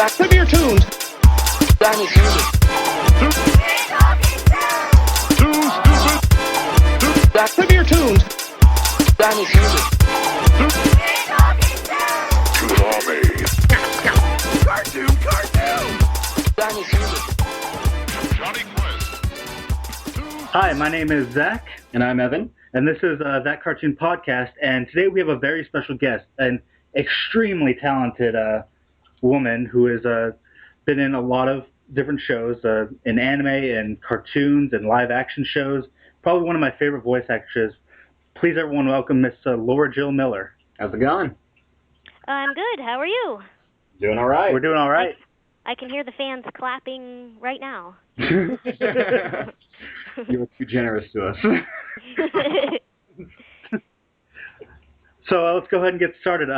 Severe tunes. Danny Fury. Severe tunes. Danny Fury. Cartoon! Danny Fury. Hi, my name is Zach. And I'm Evan. And this is That Cartoon Podcast. And today we have a very special guest, an extremely talented woman who has been in a lot of different shows, in anime and cartoons and live action shows. Probably one of my favorite voice actors. Please, everyone, welcome Miss Lara Jill Miller. How's it going? I'm good. How are you? Doing all right. We're doing all right. I can hear the fans clapping right now. You were too generous to us. So let's go ahead and get started.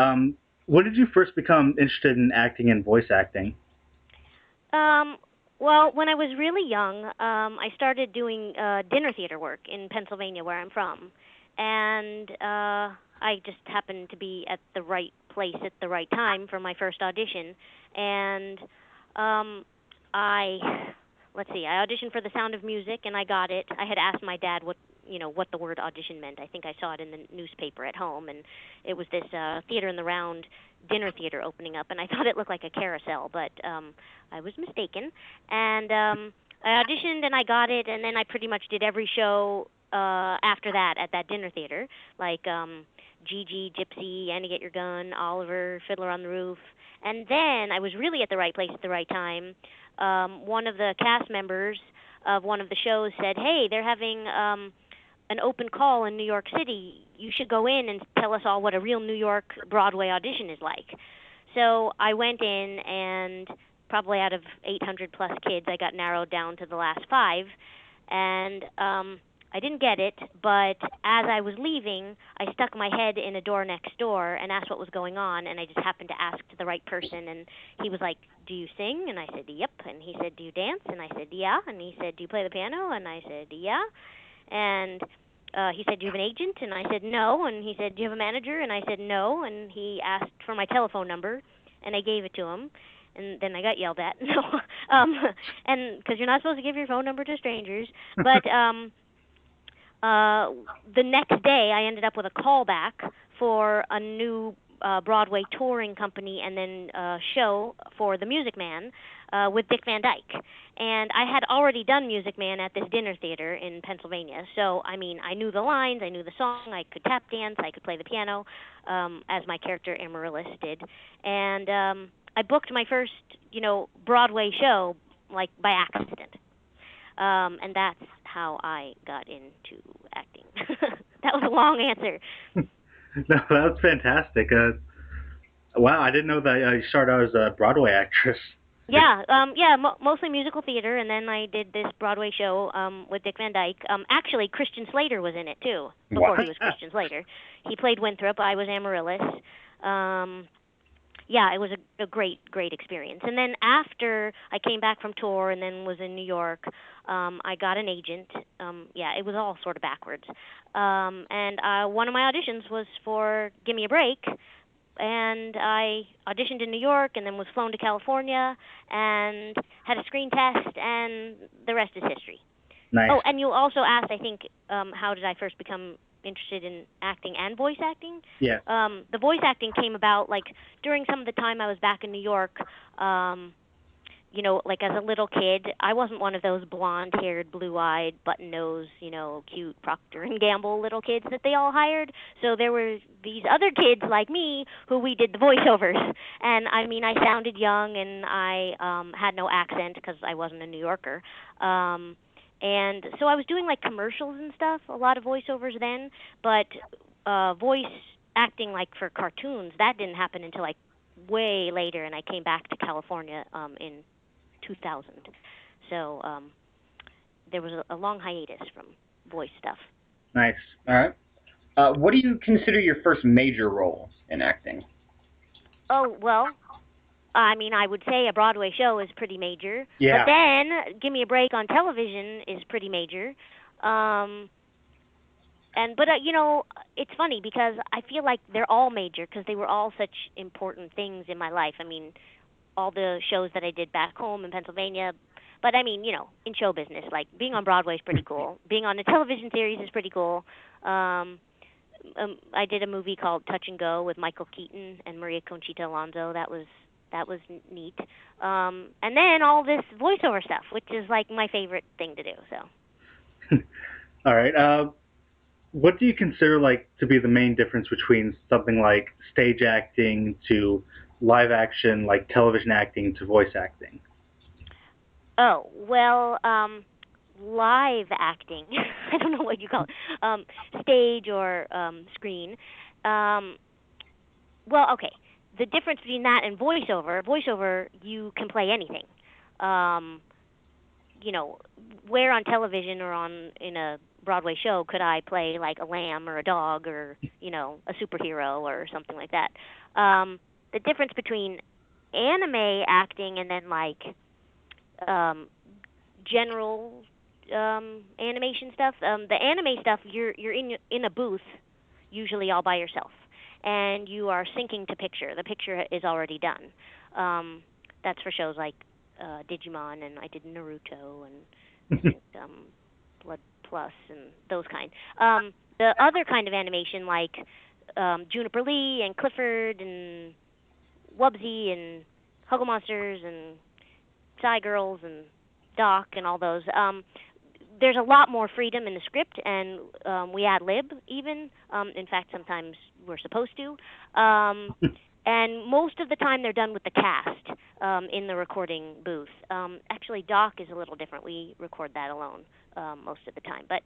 When did you first become interested in acting and voice acting? Well, when I was really young, I started doing dinner theater work in Pennsylvania, where I'm from. And I just happened to be at the right place at the right time for my first audition. And I auditioned for The Sound of Music, and I got it. I had asked my dad what the word audition meant. I think I saw it in the newspaper at home, and it was this Theater in the Round dinner theater opening up, and I thought it looked like a carousel, but I was mistaken. And I auditioned, and I got it, and then I pretty much did every show after that at that dinner theater, like Gigi, Gypsy, Annie Get Your Gun, Oliver, Fiddler on the Roof. And then I was really at the right place at the right time. One of the cast members of one of the shows said, "Hey, they're having an open call in New York City. You should go in and tell us all what a real New York Broadway audition is like." So I went in, and probably out of 800 plus kids, I got narrowed down to the last 5. And I didn't get it, but as I was leaving, I stuck my head in a door next door and asked what was going on, and I just happened to ask the right person, and he was like, "Do you sing?" And I said, "Yep." And he said, "Do you dance?" And I said, "Yeah." And he said, "Do you play the piano?" And I said, "Yeah." And he said, "Do you have an agent?" And I said, "No." And he said, "Do you have a manager?" And I said, "No." And he asked for my telephone number, and I gave it to him. And then I got yelled at. No, and because you're not supposed to give your phone number to strangers. But the next day, I ended up with a callback for a new Broadway touring company and then show for The Music Man with Dick Van Dyke. And I had already done Music Man at this dinner theater in Pennsylvania. So, I mean, I knew the lines, I knew the song, I could tap dance, I could play the piano, as my character Amaryllis did. And I booked my first, Broadway show, like, by accident. And that's how I got into acting. That was a long answer. No, that was fantastic. Wow, I didn't know that you started out as a Broadway actress. Yeah, mostly musical theater, and then I did this Broadway show with Dick Van Dyke. Actually, Christian Slater was in it, too, before he was Christian Slater. He played Winthrop, I was Amaryllis. Yeah, it was a great experience. And then after I came back from tour and then was in New York, I got an agent. It was all sort of backwards. And one of my auditions was for Give Me a Break, and I auditioned in New York and then was flown to California and had a screen test, and the rest is history. Nice. Oh, and you also asked, I think, how did I first become interested in acting and voice acting? Yeah. The voice acting came about, like, during some of the time I was back in New York, like as a little kid. I wasn't one of those blonde-haired, blue-eyed, button-nosed, cute Procter & Gamble little kids that they all hired. So there were these other kids like me who we did the voiceovers. And, I mean, I sounded young, and I had no accent because I wasn't a New Yorker. And so I was doing, like, commercials and stuff, a lot of voiceovers then, but voice acting, like, for cartoons, that didn't happen until, like, way later, and I came back to California in 2000. So there was a long hiatus from voice stuff. Nice. All right. What do you consider your first major role in acting? Oh, well, I mean, I would say a Broadway show is pretty major. Yeah. But then, Give Me a Break on television is pretty major. But it's funny because I feel like they're all major because they were all such important things in my life. I mean, all the shows that I did back home in Pennsylvania. But I mean, in show business, like being on Broadway is pretty cool. Being on a television series is pretty cool. I did a movie called Touch and Go with Michael Keaton and Maria Conchita Alonso. That was neat. And then all this voiceover stuff, which is like my favorite thing to do. So. All right. What do you consider like to be the main difference between something like stage acting to live action, like television acting to voice acting? Oh, well, live acting, I don't know what you call it, stage or screen. Well, okay, the difference between that and voiceover, you can play anything. Where on television or in a Broadway show could I play like a lamb or a dog or, a superhero or something like that? The difference between anime acting and then like general animation stuff. The anime stuff, you're in a booth, usually all by yourself, and you are syncing to picture. The picture is already done. That's for shows like Digimon, and I did Naruto, and I think, Blood Plus, and those kind. The other kind of animation, like Juniper Lee and Clifford and Wubsy and Huggle Monsters and Psy Girls and Doc and all those. There's a lot more freedom in the script, and we ad lib even. In fact, sometimes we're supposed to. And most of the time, they're done with the cast in the recording booth. Actually, Doc is a little different. We record that alone most of the time. But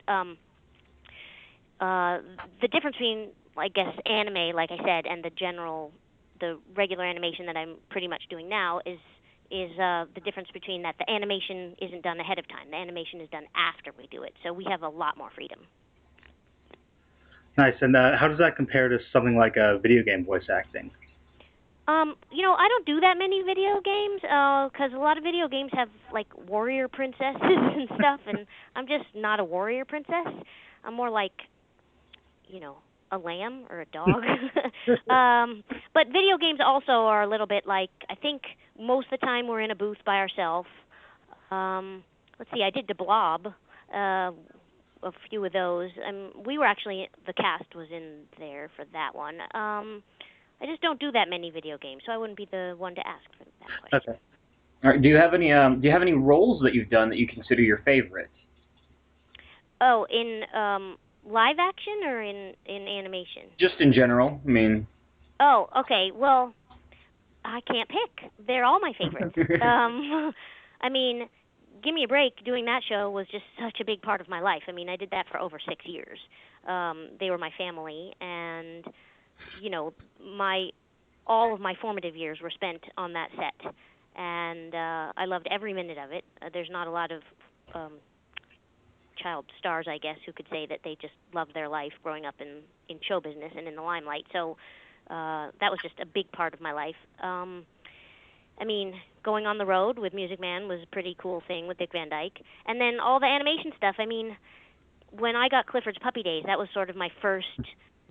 the difference between, I guess, anime, like I said, and the regular animation that I'm pretty much doing now is the difference between that the animation isn't done ahead of time. The animation is done after we do it. So we have a lot more freedom. Nice. And how does that compare to something like video game voice acting? I don't do that many video games because a lot of video games have like warrior princesses and stuff, and I'm just not a warrior princess. I'm more like, a lamb or a dog. But video games also are a little bit like, I think most of the time we're in a booth by ourselves. Let's see, I did The Blob, a few of those. We were actually, the cast was in there for that one. I just don't do that many video games, so I wouldn't be the one to ask for that question. Okay. All right. Do you have any roles that you've done that you consider your favorite? Oh, in live action or in animation? Just in general. I mean. Oh, okay. Well, I can't pick. They're all my favorites. I mean, give me a break. Doing that show was just such a big part of my life. I mean, I did that for over 6 years. They were my family, and all of my formative years were spent on that set, and I loved every minute of it. There's not a lot of child stars, I guess, who could say that they just loved their life growing up in show business and in the limelight. So that was just a big part of my life. I mean, going on the road with Music Man was a pretty cool thing with Dick Van Dyke. And then all the animation stuff. I mean, when I got Clifford's Puppy Days, that was sort of my first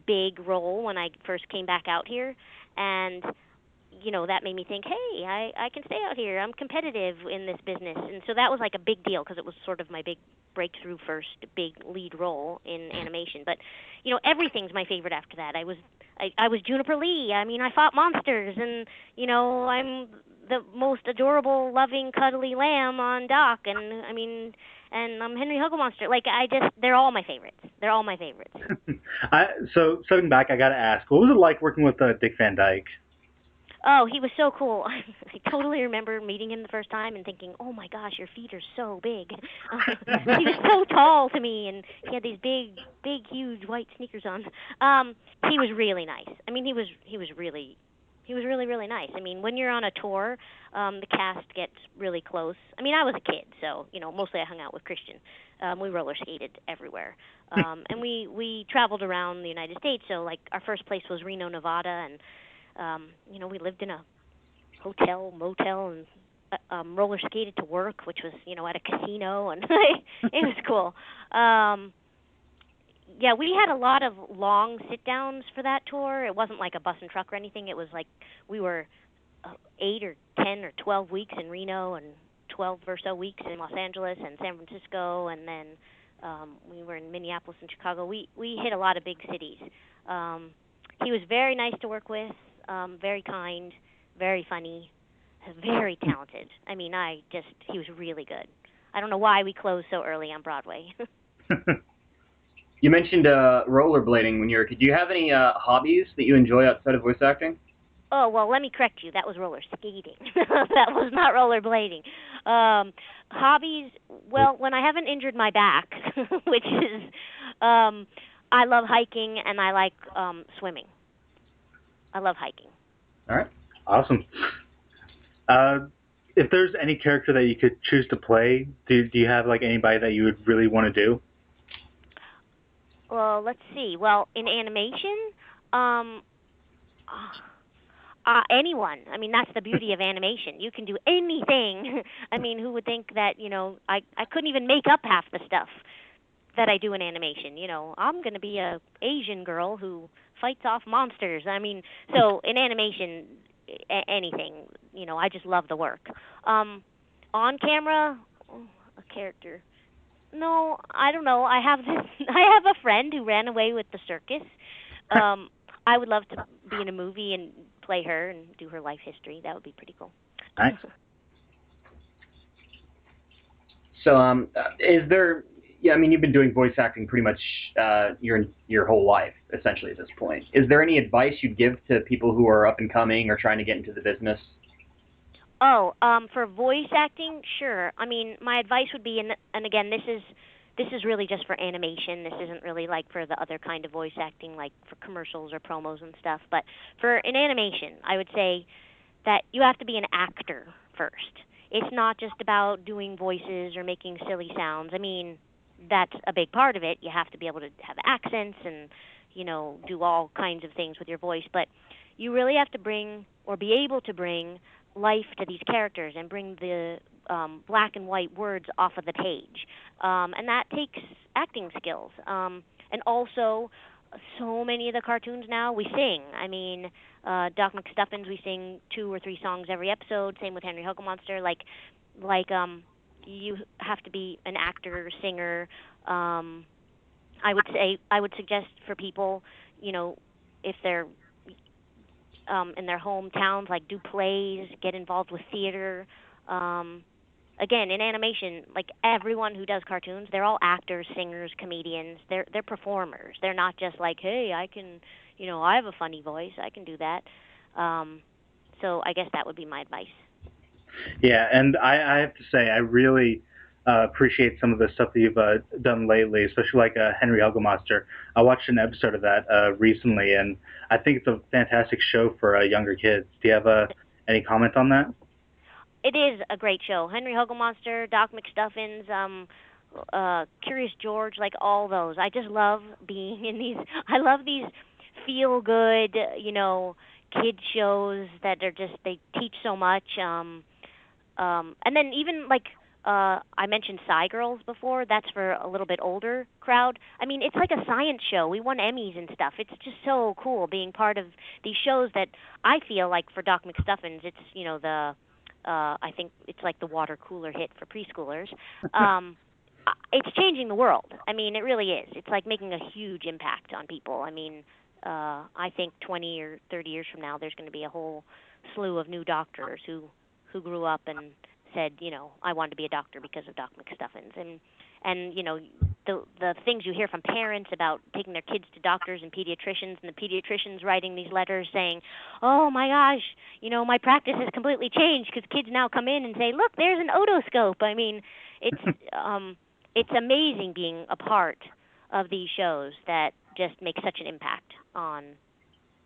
big role when I first came back out here. And, that made me think, hey, I can stay out here. I'm competitive in this business. And so that was like a big deal because it was sort of my big breakthrough first big lead role in animation. But, everything's my favorite after that. I was Juniper Lee. I mean, I fought monsters, and, I'm the most adorable, loving, cuddly lamb on Doc, and I'm Henry Huggle Monster. Like, they're all my favorites. They're all my favorites. So, stepping back, I got to ask, what was it like working with Dick Van Dyke? Oh, he was so cool. I totally remember meeting him the first time and thinking, oh my gosh, your feet are so big. He was so tall to me, and he had these big, huge white sneakers on. He was really nice. I mean, he was really, really nice. I mean, when you're on a tour, the cast gets really close. I mean, I was a kid, so, mostly I hung out with Christian. We roller skated everywhere. And we traveled around the United States, so, like, our first place was Reno, Nevada, and we lived in a hotel, motel, and roller skated to work, which was, at a casino, and it was cool. Yeah, we had a lot of long sit-downs for that tour. It wasn't like a bus and truck or anything. It was like we were 8 or 10 or 12 weeks in Reno and 12 or so weeks in Los Angeles and San Francisco, and then we were in Minneapolis and Chicago. We hit a lot of big cities. He was very nice to work with, very kind, very funny, very talented. I mean, he was really good. I don't know why we closed so early on Broadway. You mentioned rollerblading when you were a kid. Do you have any hobbies that you enjoy outside of voice acting? Oh, well, let me correct you. That was roller skating. That was not rollerblading. Hobbies, well, when I haven't injured my back, which is, I love hiking and I like swimming. I love hiking. All right. Awesome. If there's any character that you could choose to play, do you have like anybody that you would really want to do? Well, let's see. Well, in animation, anyone. I mean, that's the beauty of animation. You can do anything. I mean, who would think that, I couldn't even make up half the stuff that I do in animation. I'm going to be a Asian girl who fights off monsters. I mean, so in animation, anything, I just love the work. On camera, a character. No, I don't know. I have a friend who ran away with the circus. I would love to be in a movie and play her and do her life history. That would be pretty cool. Nice. So, is there? Yeah, I mean, you've been doing voice acting pretty much your whole life, essentially, at this point. Is there any advice you'd give to people who are up and coming or trying to get into the business? Oh, for voice acting, sure. I mean, my advice would be, and again, this is really just for animation. This isn't really like for the other kind of voice acting, like for commercials or promos and stuff. But in animation, I would say that you have to be an actor first. It's not just about doing voices or making silly sounds. I mean, that's a big part of it. You have to be able to have accents and, do all kinds of things with your voice. But you really have to bring, or be able to bring, life to these characters and bring the black and white words off of the page. And that takes acting skills. And also, so many of the cartoons now, we sing. I mean, Doc McStuffins, we sing 2 or 3 songs every episode. Same with Henry Hugglemonster. Like, you have to be an actor, singer. I would suggest for people, if they're in their hometowns, like do plays, get involved with theater. Again, in animation, like everyone who does cartoons, they're all actors, singers, comedians. They're performers. They're not just like, hey, I can, I have a funny voice, I can do that. So I guess that would be my advice. Yeah, and I have to say, I really appreciate some of the stuff that you've done lately, especially like Henry Hugglemonster. I watched an episode of that recently, and I think it's a fantastic show for younger kids. Do you have any comment on that? It is a great show. Henry Hugglemonster, Doc McStuffins, Curious George, like all those. I just love being in these. I love these feel-good, kid shows that are just, they teach so much. And then even like, I mentioned Psy Girls before. That's for a little bit older crowd. I mean, it's like a science show. We won Emmys and stuff. It's just so cool being part of these shows that I feel like for Doc McStuffins, it's, I think it's like the water cooler hit for preschoolers. It's changing the world. I mean, it really is. It's like making a huge impact on people. I mean, I think 20 or 30 years from now, there's going to be a whole slew of new doctors who grew up and said, I wanted to be a doctor because of Doc McStuffins. And the things you hear from parents about taking their kids to doctors and pediatricians, and the pediatricians writing these letters saying, oh my gosh, my practice has completely changed because kids now come in and say, look, there's an otoscope. I mean, it's amazing being a part of these shows that just make such an impact on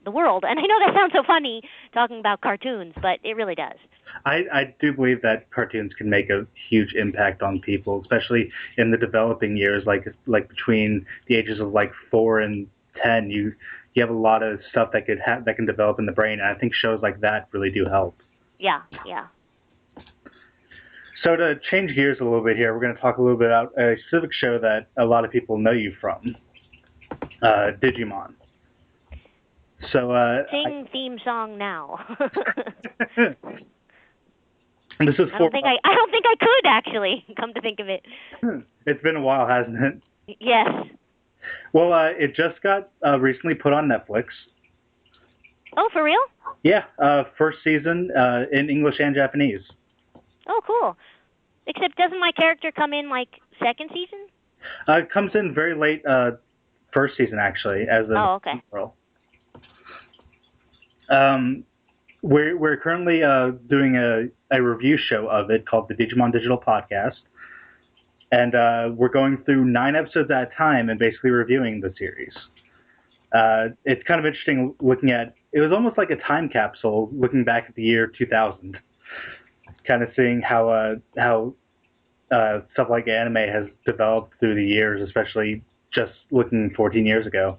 the world. And I know that sounds so funny talking about cartoons, but it really does. I do believe that cartoons can make a huge impact on people, especially in the developing years, like between the ages of like 4 and 10. You have a lot of stuff that can develop in the brain, and I think shows like that really do help. Yeah. So to change gears a little bit here, we're going to talk a little bit about a specific show that a lot of people know you from, Digimon. So Sing theme song now. this is I don't think I could actually. Come to think of it. It's been a while, hasn't it? Yes. Well, it just got recently put on Netflix. Oh, for real? Yeah, first season in English and Japanese. Oh, cool. Except doesn't my character come in like second season? It comes in very late first season actually as a Okay. role. We're currently doing a review show of it called the Digimon Digital Podcast, and we're going through 9 episodes at a time and basically reviewing the series. It's kind of interesting looking at. It was almost like a time capsule, looking back at the year 2000, kind of seeing how stuff like anime has developed through the years, especially just looking 14 years ago.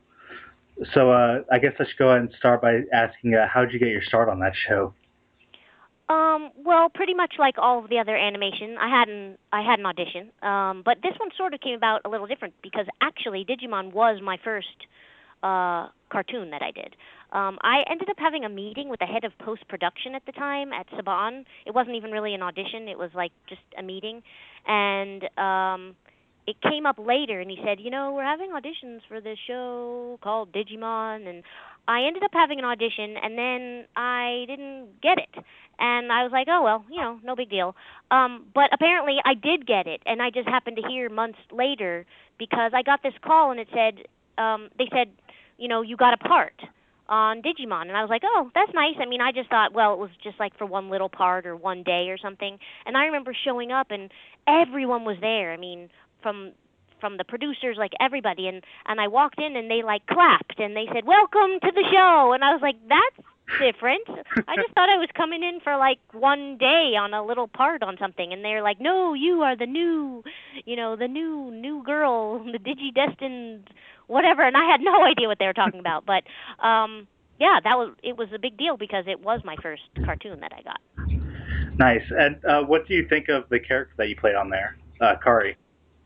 So I guess I should go ahead and start by asking, how did you get your start on that show? Well, pretty much like all of the other animation, I had an audition. But this one sort of came about a little different because actually Digimon was my first cartoon that I did. I ended up having a meeting with the head of post-production at the time at Saban. It wasn't even really an audition. It was like just a meeting. And it came up later, and he said, we're having auditions for this show called Digimon. And I ended up having an audition, and then I didn't get it. And I was like, oh, well, no big deal. But apparently I did get it, and I just happened to hear months later because I got this call, and it said, they said, you got a part on Digimon. And I was like, oh, that's nice. I mean, I just thought, well, it was just like for one little part or one day or something. And I remember showing up, and everyone was there. I mean, from the producers, like everybody. And I walked in, and they, like, clapped, and they said, welcome to the show. And I was like, that's different. I just thought I was coming in for, like, one day on a little part on something. And they're like, no, you are the new, the new girl, the Digi-destined whatever, and I had no idea what they were talking about. But yeah, it was a big deal because it was my first cartoon that I got. Nice. And what do you think of the character that you played on there, Kari?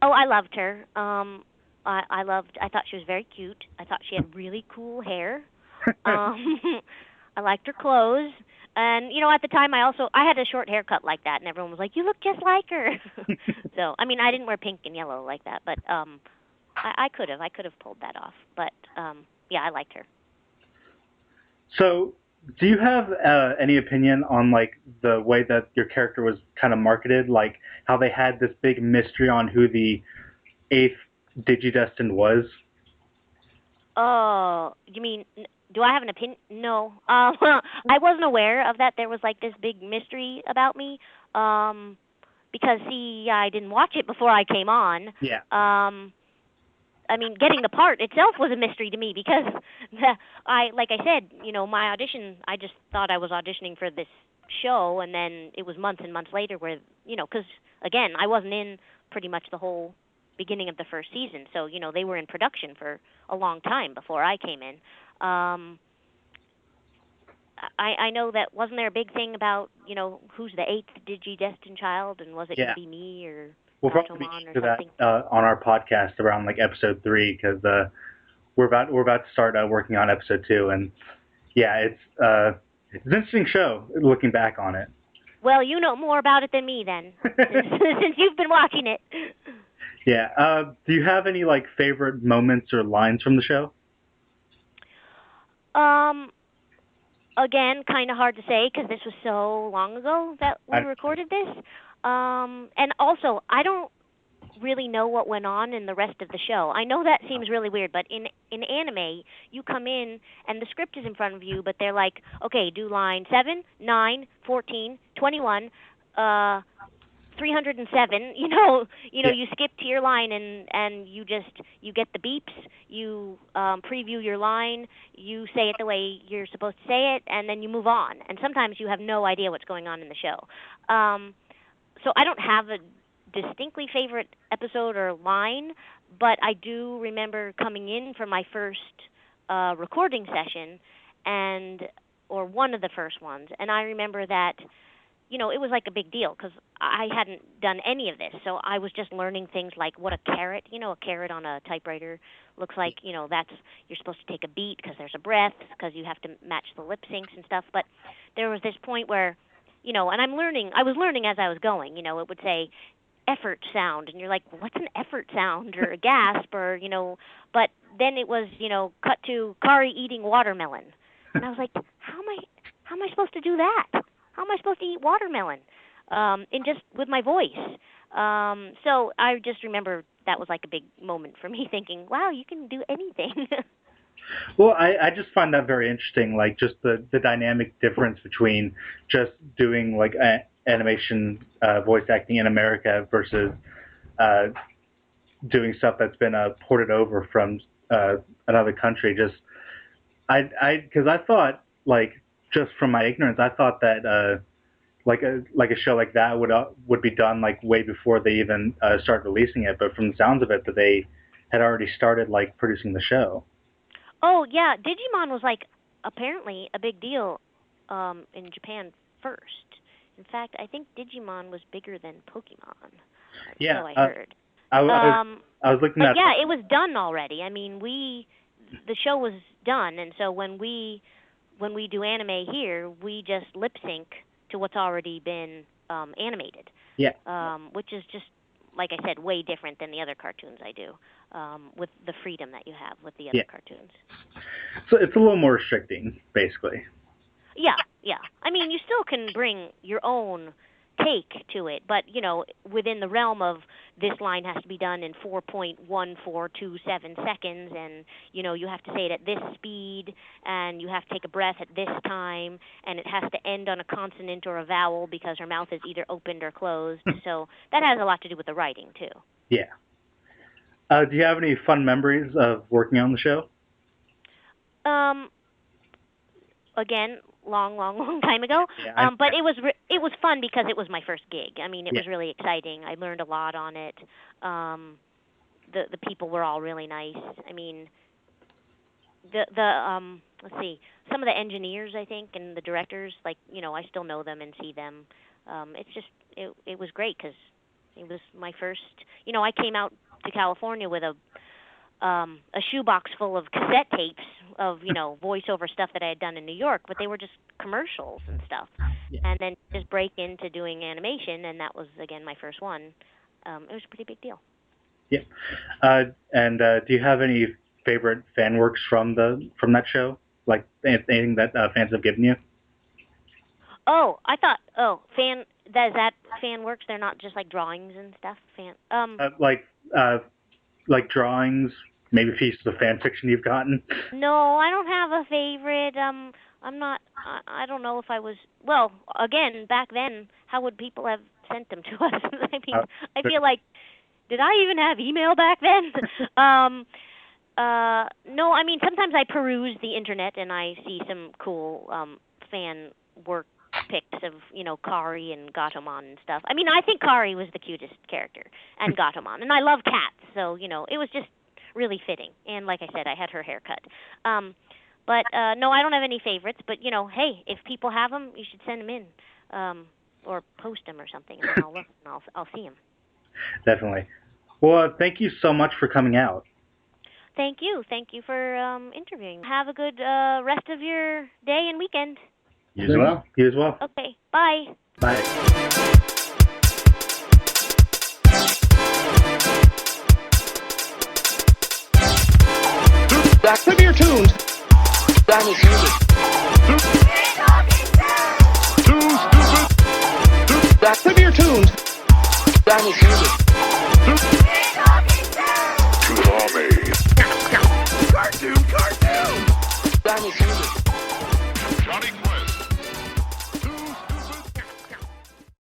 Oh, I loved her. I thought she was very cute. I thought she had really cool hair. I liked her clothes. And, at the time I had a short haircut like that, and everyone was like, you look just like her. So, I mean, I didn't wear pink and yellow like that, but I could have pulled that off, but yeah, I liked her. So, do you have any opinion on like the way that your character was kind of marketed, like how they had this big mystery on who the 8th Digidestined was? Oh, you mean, do I have an opinion? No, I wasn't aware of that. There was like this big mystery about me, because see, I didn't watch it before I came on. Yeah. I mean, getting the part itself was a mystery to me because like I said, my audition, I just thought I was auditioning for this show, and then it was months and months later where, because, again, I wasn't in pretty much the whole beginning of the first season, so, they were in production for a long time before I came in. I know that, wasn't there a big thing about, who's the 8th Digi-destined child, and was it going to be me or... We'll probably do that on our podcast around like episode 3 because we're about to start working on episode 2, and yeah, it's an interesting show looking back on it. Well, you know more about it than me then, since you've been watching it. Yeah. Do you have any like favorite moments or lines from the show? Again, kind of hard to say because this was so long ago that we recorded this. And also, I don't really know what went on in the rest of the show. I know that seems really weird, but in anime, you come in and the script is in front of you, but they're like, okay, do line 7, 9, 14, 21, 307. You skip to your line and you get the beeps. You preview your line. You say it the way you're supposed to say it, and then you move on. And sometimes you have no idea what's going on in the show. So I don't have a distinctly favorite episode or line, but I do remember coming in for my first recording session, or one of the first ones, and I remember that it was like a big deal because I hadn't done any of this. So I was just learning things like what a carrot, a carrot on a typewriter looks like. That's you're supposed to take a beat because there's a breath because you have to match the lip syncs and stuff. But there was this point where, and I was learning as I was going. It would say effort sound, and you're like, well, what's an effort sound or a gasp or But then it was cut to Kari eating watermelon, and I was like, how am I supposed to do that? How am I supposed to eat watermelon? And just with my voice. So I just remember that was like a big moment for me, thinking, wow, you can do anything. Well, I just find that very interesting, like just the dynamic difference between just doing like animation voice acting in America versus doing stuff that's been ported over from another country. Just because I thought, like, just from my ignorance, I thought that like a show like that would be done like way before they even start releasing it. But from the sounds of it, that they had already started like producing the show. Oh yeah, Digimon was like apparently a big deal in Japan first. In fact, I think Digimon was bigger than Pokemon. Yeah, so I heard. I was looking at. Yeah, it was done already. I mean, the show was done, and so when we do anime here, we just lip sync to what's already been animated. Yeah. Which is just, like I said, way different than the other cartoons I do, with the freedom that you have with the other cartoons. So it's a little more restricting, basically. Yeah. I mean, you still can bring your own take to it, but within the realm of this line has to be done in 4.1427 seconds, and you have to say it at this speed, and you have to take a breath at this time, and it has to end on a consonant or a vowel because her mouth is either opened or closed. So that has a lot to do with the writing too. Yeah. Do you have any fun memories of working on the show? Again, long time ago. Yeah, but it was fun because it was my first gig. I mean, it was really exciting. I learned a lot on it. The people were all really nice. I mean, let's see, some of the engineers, I think, and the directors, like, I still know them and see them. It's just it was great because it was my first. I came out to California with a shoebox full of cassette tapes of voiceover stuff that I had done in New York, but they were just commercials and stuff. Yeah. And then just break into doing animation, and that was again my first one. It was a pretty big deal. Yeah. And do you have any favorite fan works from that show? Like anything that fans have given you? Oh, I thought. Oh, that fan works. They're not just like drawings and stuff. Like drawings, maybe pieces of fan fiction you've gotten? No, I don't have a favorite. I'm not. I don't know if I was. Well, again, back then, how would people have sent them to us? I mean, I feel like, did I even have email back then? No, I mean, sometimes I peruse the internet and I see some cool fan work pics of, Kari and Gatomon and stuff. I mean, I think Kari was the cutest character, and Gatomon, and I love cats, so, it was just really fitting. And like I said, I had her haircut. But no, I don't have any favorites, but, hey, if people have them, you should send them in, or post them or something, and then I'll look and I'll see them. Definitely. Well, thank you so much for coming out. Thank you. Thank you for interviewing. Have a good rest of your day and weekend. You as well. You as well. Okay. Bye. Bye. Back to your tunes. Danny's music. Back to your tunes. Danny's music. Cartoon. Danny's music.